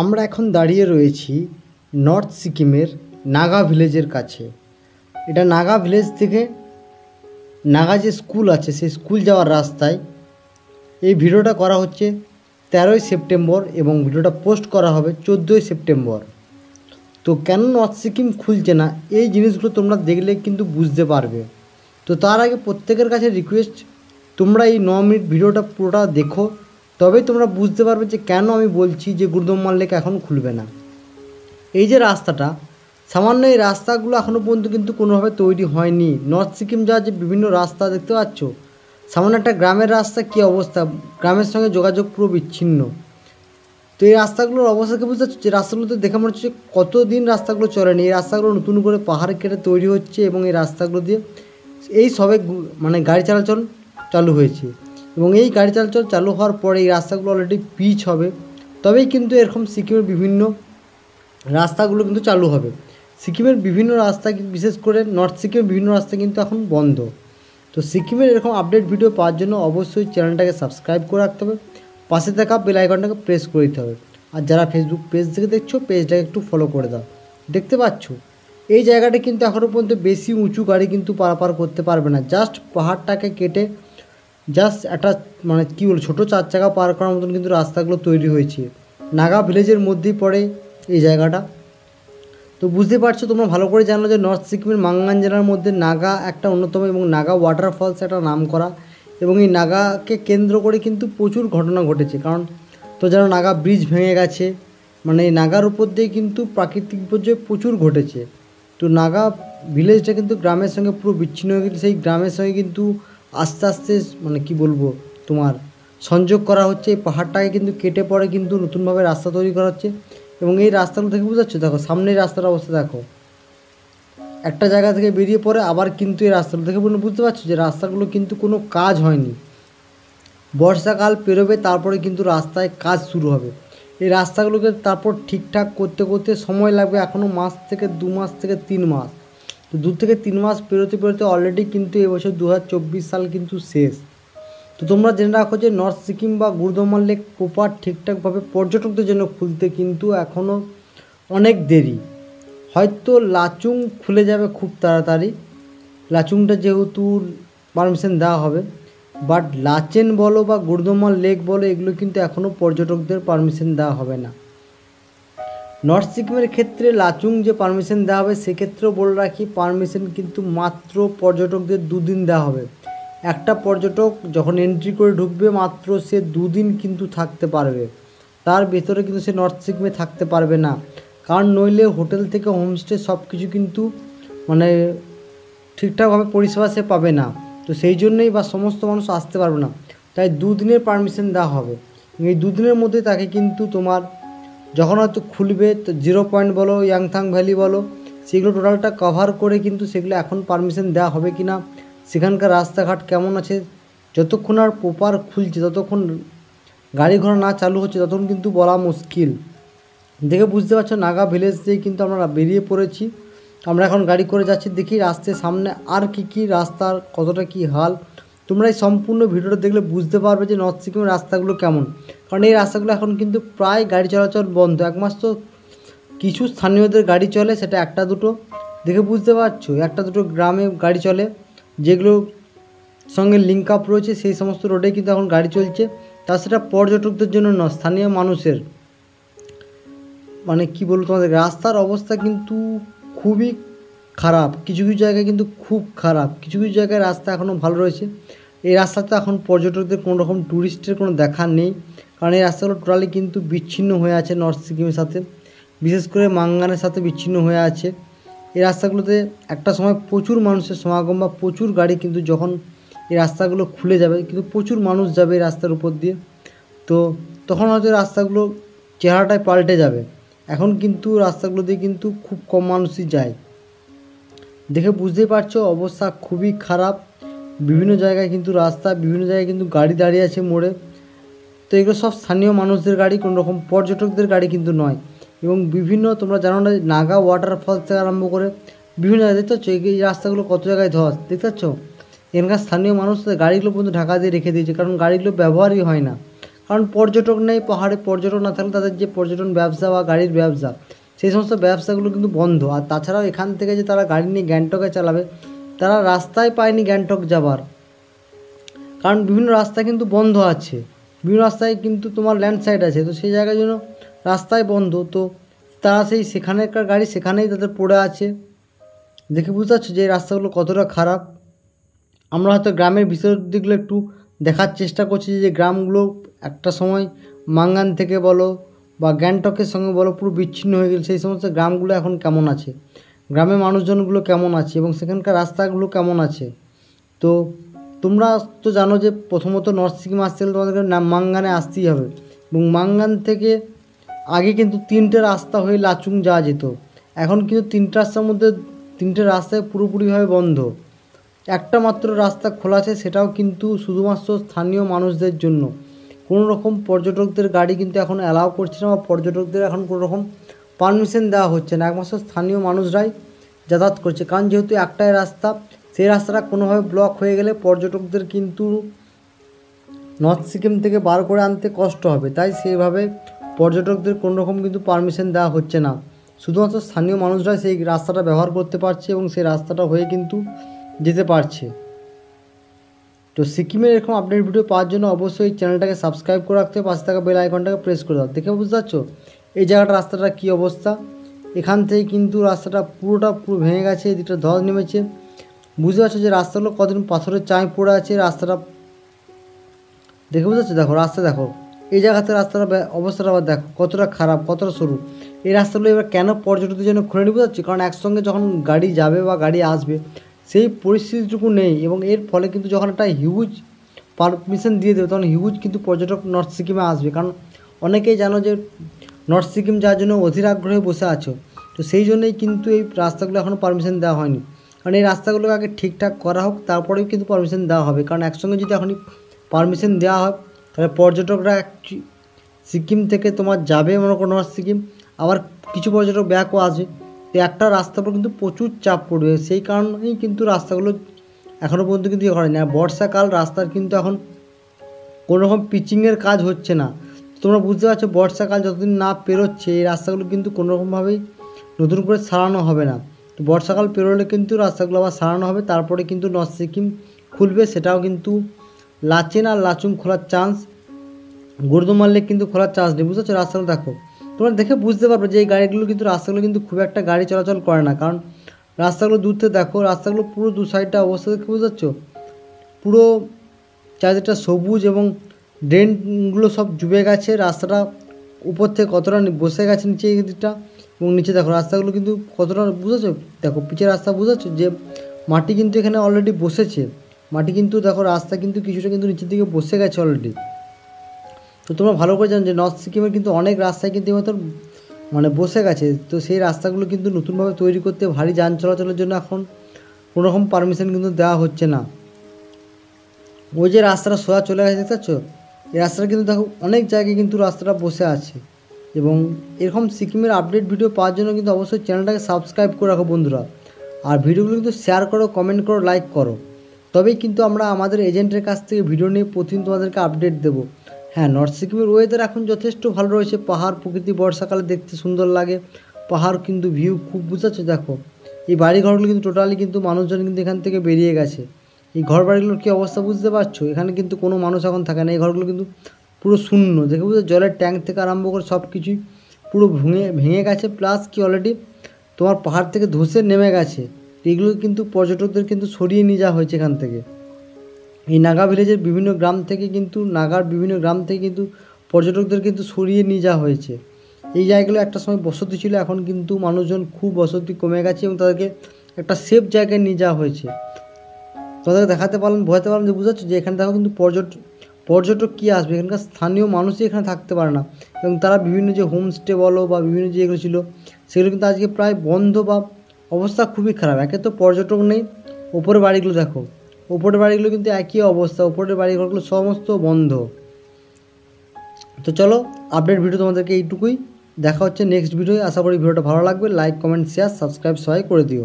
আমরা এখন দাঁড়িয়ে রয়েছি নর্থ সিকিমের নাগা ভিলেজের কাছে। এটা নাগা ভিলেজ থেকে নাগা যে স্কুল আছে সেই স্কুল যাওয়ার রাস্তায়। এই ভিডিওটা করা হচ্ছে 13ই সেপ্টেম্বর এবং ভিডিওটা পোস্ট করা হবে 14ই সেপ্টেম্বর। তো কেন নর্থ সিকিম খুলছে না এই জিনিসগুলো তোমরা দেখলে কিন্তু বুঝতে পারবে। তো তার আগে প্রত্যেকের কাছে রিকোয়েস্ট, তোমরা এই 9 মিনিট ভিডিওটা পুরোটা দেখো, তবেই তোমরা বুঝতে পারবে যে কেন আমি বলছি যে গুরুদম্মাল লেক এখন খুলবে না। এই যে রাস্তাটা, সামান্য এই রাস্তাগুলো এখনও পর্যন্ত কিন্তু কোনোভাবে তৈরি হয়নি। নর্থ সিকিম যাওয়ার যে বিভিন্ন রাস্তা দেখতে পাচ্ছ, সামান্য একটা গ্রামের রাস্তা কী অবস্থা, গ্রামের সঙ্গে যোগাযোগ পুরো বিচ্ছিন্ন। তো এই রাস্তাগুলোর অবস্থাকে বুঝতে পারছো, যে রাস্তাগুলোতে দেখে মনে হচ্ছে কতদিন রাস্তাগুলো চলেনি। এই রাস্তাগুলো নতুন করে পাহাড় কেটে তৈরি হচ্ছে এবং এই রাস্তাগুলো দিয়ে এই সবে গাড়ি চলাচল চালু হয়েছে। এবং এই গাড়ি চলাচল চালু হওয়ার পরে এই রাস্তাগুলো অলরেডি পিচ হবে, তবেই কিন্তু এরকম সিকিমের বিভিন্ন রাস্তাগুলো কিন্তু চালু হবে। সিকিমের বিভিন্ন রাস্তা, বিশেষ করে নর্থ সিকিমের বিভিন্ন রাস্তা কিন্তু এখন বন্ধ। তো সিকিমের এরকম আপডেট ভিডিও পাওয়ার জন্য অবশ্যই চ্যানেলটাকে সাবস্ক্রাইব করে রাখতে হবে, পাশে থাকা বেল আইকনটাকে প্রেস করে দিতে হবে। আর যারা ফেসবুক পেজ থেকে দেখছো, পেজটাকে একটু ফলো করে দাও। দেখতে পাচ্ছ এই জায়গাটা কিন্তু এখনও পর্যন্ত বেশি উঁচু গাড়ি কিন্তু পারাপার করতে পারবে না। জাস্ট পাহাড়টাকে কেটে জাস্ট একটা কী বলবো, ছোটো 4 চাকা পার করার মতন কিন্তু রাস্তাগুলো তৈরি হয়েছে। নাগা ভিলেজের মধ্যেই পড়ে এই জায়গাটা। তো বুঝতে পারছো, তোমরা ভালো করে জানো যে নর্থ সিকিমের মাঙ্গান জেলার মধ্যে নাগা একটা অন্যতম এবং নাগা ওয়াটারফলস একটা নাম করা। এবং এই নাগাকে কেন্দ্র করে কিন্তু প্রচুর ঘটনা ঘটেছে। কারণ তো যেন নাগা ব্রিজ ভেঙে গেছে, এই নাগার উপর দিয়ে কিন্তু প্রাকৃতিক বিপর্যয় প্রচুর ঘটেছে। তো নাগা ভিলেজটা কিন্তু গ্রামের সঙ্গে পুরো বিচ্ছিন্ন হয়ে গেছে। সেই গ্রামের সঙ্গে কিন্তু আস্তে আস্তে কী বলবো তোমার সংযোগ করা হচ্ছে। এই পাহাড়টাকে কিন্তু কেটে পড়ে কিন্তু নতুনভাবে রাস্তা তৈরি করা হচ্ছে। এবং এই রাস্তাগুলো থেকে বুঝতে পারছো, দেখো সামনে এই রাস্তার অবস্থা দেখো, একটা জায়গা থেকে বেরিয়ে পড়ে আবার কিন্তু এই রাস্তাগুলো থেকে বুঝতে পারছো যে রাস্তাগুলো কিন্তু কোনো কাজ হয়নি। বর্ষাকাল পেরোবে তারপরে কিন্তু রাস্তায় কাজ শুরু হবে। এই রাস্তাগুলোকে তারপর ঠিকঠাক করতে করতে সময় লাগবে এখনও 1 মাস থেকে 2 মাস থেকে 3 মাস। তো 2 থেকে 3 মাস পেরোতে পেরোতে অলরেডি কিন্তু এবছর 2024 সাল কিন্তু শেষ। তো তোমরা জেনে রাখো যে নর্থ সিকিম বা গুরুদম্মাল লেক প্রপার ঠিকঠাকভাবে পর্যটকদের জন্য খুলতে কিন্তু এখনও অনেক দেরি। হয়তো লাচুং খুলে যাবে খুব তাড়াতাড়ি, লাচুংটা যেহেতু পারমিশন দেওয়া হবে। বাট লাচেন বলো বা গুরুদম্মাল লেক বলো, এগুলো কিন্তু এখনও পর্যটকদের পারমিশন দেওয়া হবে না। নর্থ সিকিমের ক্ষেত্রে লাচুং যে পারমিশন দেওয়া হবে, সেক্ষেত্রেও বলে রাখি পারমিশন কিন্তু মাত্র পর্যটকদের 2 দিন দেওয়া হবে। একটা পর্যটক যখন এন্ট্রি করে ঢুকবে মাত্র সে 2 দিন কিন্তু থাকতে পারবে, তার ভেতরে কিন্তু সে নর্থ সিকিমে থাকতে পারবে না। কারণ নইলে হোটেল থেকে হোমস্টে সব কিছু কিন্তু ঠিকঠাকভাবে পরিষেবা সে পাবে না। তো সেই জন্যই বা সমস্ত মানুষ আসতে পারবে না, তাই 2 দিনের পারমিশন দেওয়া হবে। এই 2 দিনের মধ্যে তাকে কিন্তু তোমার যখন হয়তো খুলবে, তো 0 পয়েন্ট বলো, ইয়াংথাং ভ্যালি বলো, সেগুলো টোটালটা কভার করে কিন্তু সেগুলো এখন পারমিশন দেওয়া হবে কি না, সেখানকার রাস্তাঘাট কেমন আছে, যতক্ষণ আর প্রপার খুলছে, ততক্ষণ গাড়ি ঘোড়া না চালু হচ্ছে, ততক্ষণ কিন্তু বলা মুশকিল। দেখে বুঝতে পারছো নাগা ভিলেজ দিয়ে কিন্তু আমরা বেরিয়ে পড়েছি। আমরা এখন গাড়ি করে যাচ্ছি, দেখি রাস্তার সামনে আর কি রাস্তার কতটা কি হাল। তোমরা এই সম্পূর্ণ ভিডিওটা দেখলে বুঝতে পারবে যে নর্থ সিকিমের রাস্তাগুলো কেমন। কারণ এই রাস্তাগুলো এখন কিন্তু প্রায় গাড়ি চলাচল বন্ধ। 1 মাস তো কিছু স্থানীয়দের গাড়ি চলে, সেটা একটা দুটো, দেখে বুঝতে পারছো একটা দুটো গ্রামে গাড়ি চলে, যেগুলো সঙ্গে লিঙ্ক আপ রয়েছে সেই সমস্ত রোডে কিন্তু এখন গাড়ি চলছে। তা সেটা পর্যটকদের জন্য নয়, স্থানীয় মানুষের। কী বলবো তোমাদের, রাস্তার অবস্থা কিন্তু খুবই খারাপ। কিছু কিছু জায়গায় কিন্তু খুব খারাপ, কিছু কিছু জায়গায় রাস্তা এখনও ভালো রয়েছে। এই রাস্তাতে এখন পর্যটকদের কোনো রকম ট্যুরিস্টের কোনো দেখা নেই, কারণ এই রাস্তাগুলো টোটালি কিন্তু বিচ্ছিন্ন হয়ে আছে নর্থ সিকিমের সাথে, বিশেষ করে মাঙ্গানের সাথে বিচ্ছিন্ন হয়ে আছে। এই রাস্তাগুলোতে একটা সময় প্রচুর মানুষের সমাগম বা প্রচুর গাড়ি কিন্তু যখন এই রাস্তাগুলো খুলে যাবে, কিন্তু প্রচুর মানুষ যাবে এই রাস্তার উপর দিয়ে, তো তখন হয়তো রাস্তাগুলো চেহারাটাই পাল্টে যাবে। এখন কিন্তু রাস্তাগুলো দিয়ে কিন্তু খুব কম মানুষই যায়। দেখে বুঝতেই পারছো অবস্থা খুবই খারাপ। বিভিন্ন জায়গায় কিন্তু রাস্তা, বিভিন্ন জায়গায় কিন্তু গাড়ি দাঁড়িয়ে আছে মোড়ে। তো এগুলো সব স্থানীয় মানুষদের গাড়ি, কোনো রকম পর্যটকদের গাড়ি কিন্তু নয়। এবং বিভিন্ন তোমরা জানো না, নাগা ওয়াটারফলস থেকে আরম্ভ করে বিভিন্ন জায়গায় দেখতে পাচ্ছ এই রাস্তাগুলো কত জায়গায় ধস, দেখতে পাচ্ছ। এখানকার স্থানীয় মানুষ গাড়িগুলো পর্যন্ত ঢাকা দিয়ে রেখে দিয়েছে, কারণ গাড়িগুলো ব্যবহারই হয় না, কারণ পর্যটক নেই, পাহাড়ে পর্যটক না থাকলে তাদের যে পর্যটন ব্যবসা বা গাড়ির ব্যবসা, সেই সমস্ত ব্যবসাগুলো কিন্তু বন্ধ। আর তাছাড়াও এখান থেকে যে তারা গাড়ি নিয়ে গ্যাংটকে চালাবে, তারা রাস্তায় পায়নি গ্যাংটক যাবার, কারণ বিভিন্ন রাস্তা কিন্তু বন্ধ আছে, বিভিন্ন রাস্তায় কিন্তু তোমার ল্যান্ডস্লাইড আছে, তো সেই জায়গার জন্য রাস্তায় বন্ধ, তো তারা সেখানেকার গাড়ি সেখানেই তাদের পড়ে আছে। দেখে বুঝতে পারছো যে এই রাস্তাগুলো কতটা খারাপ। আমরা হয়তো গ্রামের ভিতরের দিকগুলো একটু দেখার চেষ্টা করছি, যে গ্রামগুলো একটা সময় মাঙ্গান থেকে বলো বা গ্যাংটকের সঙ্গে বলো পুরো বিচ্ছিন্ন হয়ে গেছে, সেই সমস্ত গ্রামগুলো এখন কেমন আছে, গ্রামের মানুষজনগুলো কেমন আছে এবং সেখানকার রাস্তাগুলো কেমন আছে। তো তোমরা তো জানো যে প্রথমত নর্থ সিকিম আসতে গেলে তোমাদেরকে মাঙ্গানে আসতেই হবে, এবং মাঙ্গান থেকে আগে কিন্তু 3টে রাস্তা হয়ে লাচুং যাওয়া যেত, এখন কিন্তু 3টে রাস্তার মধ্যে 3টে রাস্তায় পুরোপুরিভাবে বন্ধ। একটা মাত্র রাস্তা খোলা আছে, সেটাও কিন্তু শুধুমাত্র স্থানীয় মানুষদের জন্য, কোনো রকম পর্যটকদের গাড়ি কিন্তু এখন অ্যালাউ করছে না, বা পর্যটকদের এখন কোনো রকম পারমিশন দেওয়া হচ্ছে না, একমাত্র স্থানীয় মানুষরাই যাতায়াত করছে। কারণ যেহেতু একটাই রাস্তা, সেই রাস্তাটা কোনোভাবে ব্লক হয়ে গেলে পর্যটকদের কিন্তু নর্থ সিকিম থেকে বার করে আনতে কষ্ট হবে, তাই সেইভাবে পর্যটকদের কোনো রকম কিন্তু পারমিশন দেওয়া হচ্ছে না, শুধুমাত্র স্থানীয় মানুষরাই সেই রাস্তাটা ব্যবহার করতে পারছে এবং সেই রাস্তাটা হয়ে কিন্তু যেতে পারছে। তো সিকিমের এরকম আপডেট ভিডিও পাওয়ার জন্য অবশ্যই চ্যানেলটাকে সাবস্ক্রাইব করে রাখতে হবে, পাশে থাকা বেল আইকনটাকে প্রেস করে দাও। দেখে বুঝতে পারছো এই জায়গাটা রাস্তাটা কী অবস্থা, এখান থেকে কিন্তু রাস্তাটা পুরো ভেঙে গেছে, এদিকটা ধস নেমেছে, বুঝতে পারছো যে রাস্তাগুলো কতদিন পাথরের চাঁই পড়ে আছে, রাস্তাটা দেখে বুঝতে পারছো। দেখো রাস্তা দেখো, এই জায়গাতে রাস্তাটা অবস্থাটা আবার দেখো কতটা খারাপ, কতটা সরু। এই রাস্তাগুলো এবার কেন পর্যটকদের জন্য খুলে নিয়ে, বুঝতে পারছি, কারণ একসঙ্গে যখন গাড়ি যাবে বা গাড়ি আসবে সেই পরিস্থিতিটুকু নেই, এবং এর ফলে কিন্তু যখন একটা হিউজ পারমিশন দিয়ে দেবে তখন হিউজ কিন্তু পর্যটক নর্থ সিকিমে আসবে, কারণ অনেকেই জানো যে নর্থ সিকিম যাওয়ার জন্য অধীর আগ্রহে বসে আছো, তো সেই জন্যই কিন্তু এই রাস্তাগুলো এখনও পারমিশন দেওয়া হয়নি, কারণ এই রাস্তাগুলোকে আগে ঠিকঠাক করা হোক, তারপরেও কিন্তু পারমিশন দেওয়া হবে, কারণ একসঙ্গে যদি এখনই পারমিশন দেওয়া হয় তাহলে পর্যটকরা সিকিম থেকে তোমার যাবে মনে করো নর্থ সিকিম, আবার কিছু পর্যটক ব্যাকও আসবে, তো একটা রাস্তার উপর কিন্তু প্রচুর চাপ পড়বে, সেই কারণেই কিন্তু রাস্তাগুলো এখনও পর্যন্ত কিন্তু করেনি। আর বর্ষাকাল রাস্তার কিন্তু এখন কোনো রকম পিচিংয়ের কাজ হচ্ছে না, তোমরা বুঝতে পারছো বর্ষাকাল যতদিন না পেরোচ্ছে এই রাস্তাগুলো কিন্তু কোনো রকমভাবেই নতুন করে সারানো হবে না, তো বর্ষাকাল পেরোলে কিন্তু রাস্তাগুলো আবার সারানো হবে, তারপরে কিন্তু নর্থ সিকিম খুলবে, সেটাও কিন্তু লাচেন আর লাচুং খোলার চান্স, গুরুদুমাল লেক কিন্তু খোলার চান্স নেই, বুঝতে পারছো। রাস্তাগুলো দেখো, তোমরা দেখে বুঝতে পারবে যে এই গাড়িগুলো কিন্তু রাস্তাগুলো কিন্তু খুব একটা গাড়ি চলাচল করে না, কারণ রাস্তাগুলো দূর থেকে দেখো, রাস্তাগুলো পুরো দু সাইডটা অবস্থা দেখে বুঝতে পারছো, পুরো চারিদিকটা সবুজ এবং ড্রেনগুলো সব ডুবে গেছে, রাস্তাটা উপর থেকে কতটা বসে গেছে নিচে এই দিকটা, এবং নিচে দেখো রাস্তাগুলো কিন্তু কতটা বুঝেছো, দেখো পিচের রাস্তা বুঝেছো যে মাটি কিন্তু এখানে অলরেডি বসেছে, মাটি কিন্তু দেখো রাস্তা কিন্তু কিছুটা কিন্তু নিচের দিকে বসে গেছে অলরেডি। তো তোমরা ভালো করে জানো যে নর্থ সিকিমের কিন্তু অনেক রাস্তায় কিন্তু মতো মানে বসে গেছে, তো সেই রাস্তাগুলো কিন্তু নতুনভাবে তৈরি করতে ভারী যান চলাচলের জন্য এখন কোনো রকম পারমিশন কিন্তু দেওয়া হচ্ছে না। ওই যে রাস্তাটা সোজা চলে গেছে দেখতে পাচ্ছ, এই রাস্তাটা কিন্তু দেখো অনেক জায়গায় কিন্তু রাস্তাটা বসে আছে, এবং এরকম সিকিমের আপডেট ভিডিও পাওয়ার জন্য কিন্তু অবশ্যই চ্যানেলটাকে সাবস্ক্রাইব করে রাখো বন্ধুরা, আর ভিডিওগুলো কিন্তু শেয়ার করো, কমেন্ট করো, লাইক করো, তবেই কিন্তু আমরা আমাদের এজেন্টের কাছ থেকে ভিডিও নিয়ে প্রতিদিন তোমাদেরকে আপডেট দেবো। হ্যাঁ, নর্থ সিকিমের ওয়েদার এখন যথেষ্ট ভালো রয়েছে, পাহাড় প্রকৃতি বর্ষাকালে দেখতে সুন্দর লাগে, পাহাড় কিন্তু ভিউ খুব বুঝাচ্ছে। দেখো এই বাড়িঘরগুলো কিন্তু টোটালি কিন্তু মানুষজন কিন্তু এখান থেকে বেরিয়ে গেছে, এই ঘর বাড়িগুলোর কী অবস্থা বুঝতে পারছো, এখানে কিন্তু কোনো মানুষ এখন থাকে না, এই ঘরগুলো কিন্তু পুরো শূন্য, দেখে বুঝতে জলের ট্যাঙ্ক থেকে আরম্ভ করে সব কিছুই পুরো ভেঙে গেছে, প্লাস কি অলরেডি তোমার পাহাড় থেকে ধসে নেমে গেছে, এগুলো কিন্তু পর্যটকদের কিন্তু সরিয়ে নিয়ে যাওয়া হয়েছে এখান থেকে। এই নাগা ভিলেজের বিভিন্ন গ্রাম থেকে কিন্তু নাগার বিভিন্ন গ্রাম থেকে কিন্তু পর্যটকদের কিন্তু সরিয়ে নিয়ে যাওয়া হয়েছে, এই জায়গাগুলো একটা সময় বসতি ছিল, এখন কিন্তু মানুষজন খুব বসতি কমে গেছে এবং তাদেরকে একটা সেফ জায়গায় নিয়ে যাওয়া হয়েছে। তাদেরকে দেখাতে পারলাম, বোঝাতে পারলাম যে বুঝাচ্ছ যে এখানে দেখো কিন্তু পর্যটক কী আসবে, এখানকার স্থানীয় মানুষই এখানে থাকতে পারে না, এবং তারা বিভিন্ন যে হোমস্টে বলো বা বিভিন্ন যে এগুলো ছিল সেগুলো কিন্তু আজকে প্রায় বন্ধ বা অবস্থা খুবই খারাপ। একে তো পর্যটক নেই, ওপরের বাড়িগুলো দেখো, ওপরের বাড়িগুলো কিন্তু একই অবস্থা, ওপরের বাড়িঘরগুলো সমস্ত বন্ধ। তো চলো আপডেট ভিডিও তোমাদেরকে এইটুকুই, দেখা হচ্ছে নেক্সট ভিডিওয়, আশা করি ভিডিওটা ভালো লাগবে, লাইক কমেন্ট শেয়ার সাবস্ক্রাইব সবাই করে দিও।